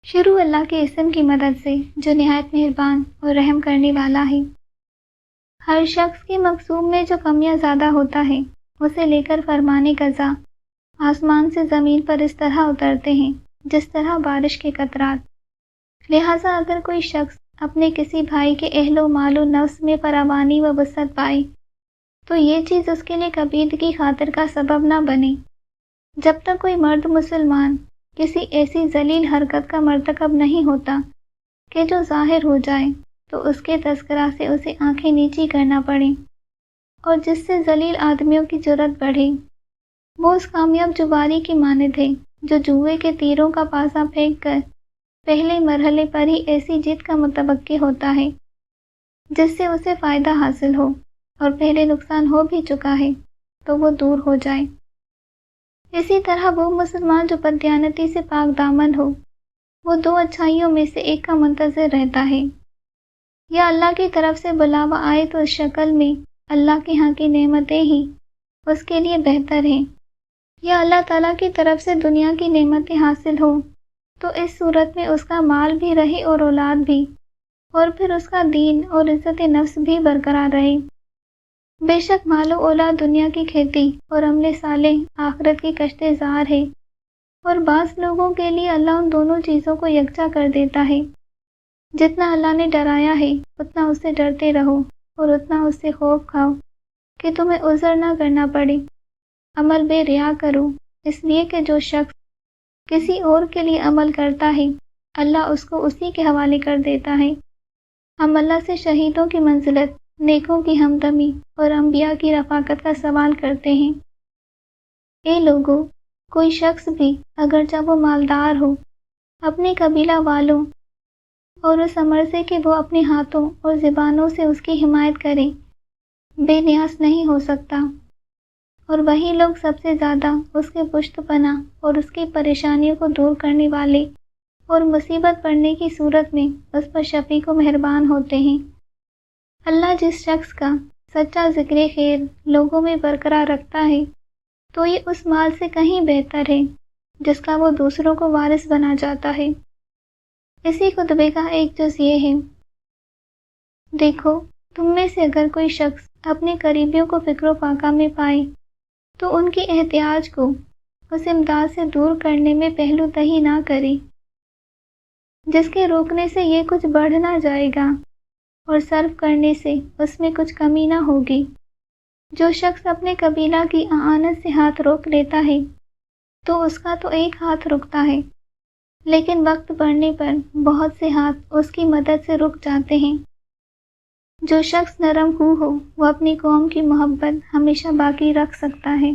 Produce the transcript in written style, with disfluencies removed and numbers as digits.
شروع اللہ کے اسم کی مدد سے جو نہایت مہربان اور رحم کرنے والا ہے۔ ہر شخص کے مقصوب میں جو کمیاں زیادہ ہوتا ہے اسے لے کر فرمان قضا آسمان سے زمین پر اس طرح اترتے ہیں جس طرح بارش کے قطرات۔ لہٰذا اگر کوئی شخص اپنے کسی بھائی کے اہل و مال و نفس میں فراوانی و وسعت پائے تو یہ چیز اس کے لیے کبید کی خاطر کا سبب نہ بنے۔ جب تک کوئی مرد مسلمان کسی ایسی ذلیل حرکت کا مرتکب نہیں ہوتا کہ جو ظاہر ہو جائے تو اس کے تذکرہ سے اسے آنکھیں نیچی کرنا پڑے اور جس سے ذلیل آدمیوں کی جرأت بڑھے، وہ اس کامیاب جواری کی مانند ہے جو جوئے کے تیروں کا پاسا پھینک کر پہلے مرحلے پر ہی ایسی جیت کا متوقع ہوتا ہے جس سے اسے فائدہ حاصل ہو اور پہلے نقصان ہو بھی چکا ہے تو وہ دور ہو جائے۔ اسی طرح وہ مسلمان جو بددیانتی سے پاک دامن ہو وہ دو اچھائیوں میں سے ایک کا منتظر رہتا ہے، یا اللہ کی طرف سے بلاوا آئے تو اس شکل میں اللہ کے ہاں کی نعمتیں ہی اس کے لیے بہتر ہیں، یا اللہ تعالیٰ کی طرف سے دنیا کی نعمتیں حاصل ہوں تو اس صورت میں اس کا مال بھی رہے اور اولاد بھی، اور پھر اس کا دین اور عزت نفس بھی برقرار رہے۔ بے شک مال و اولاد دنیا کی کھیتی اور عمل صالح آخرت کی کشت زار ہے، اور بعض لوگوں کے لیے اللہ ان دونوں چیزوں کو یکجا کر دیتا ہے۔ جتنا اللہ نے ڈرایا ہے اتنا اس سے ڈرتے رہو اور اتنا اس سے خوف کھاؤ کہ تمہیں عذر نہ کرنا پڑے۔ عمل بے ریا کرو، اس لیے کہ جو شخص کسی اور کے لیے عمل کرتا ہے اللہ اس کو اسی کے حوالے کر دیتا ہے۔ ہم اللہ سے شہیدوں کی منزلت، نیکوں کی ہمدمی اور انبیاء کی رفاقت کا سوال کرتے ہیں۔ اے لوگو، کوئی شخص بھی اگرچہ وہ مالدار ہو اپنے قبیلہ والوں اور اس امر سے کہ وہ اپنے ہاتھوں اور زبانوں سے اس کی حمایت کرے بے نیاز نہیں ہو سکتا، اور وہی لوگ سب سے زیادہ اس کے پشت پناہ اور اس کی پریشانیوں کو دور کرنے والے اور مصیبت پڑنے کی صورت میں اس پر شفیق و مہربان ہوتے ہیں۔ اللہ جس شخص کا سچا ذکر خیر لوگوں میں برقرار رکھتا ہے تو یہ اس مال سے کہیں بہتر ہے جس کا وہ دوسروں کو وارث بنا جاتا ہے۔ اسی خطبے کا ایک جز یہ ہے، دیکھو تم میں سے اگر کوئی شخص اپنے قریبیوں کو فکر و فاقہ میں پائے تو ان کی احتیاج کو اس امداد سے دور کرنے میں پہلو تہی نہ کرے جس کے روکنے سے یہ کچھ بڑھ نہ جائے گا اور صرف کرنے سے اس میں کچھ کمی نہ ہوگی۔ جو شخص اپنے قبیلہ کی اعانت سے ہاتھ روک لیتا ہے تو اس کا تو ایک ہاتھ رکتا ہے، لیکن وقت پڑنے پر بہت سے ہاتھ اس کی مدد سے رک جاتے ہیں۔ جو شخص نرم خو ہو وہ اپنی قوم کی محبت ہمیشہ باقی رکھ سکتا ہے۔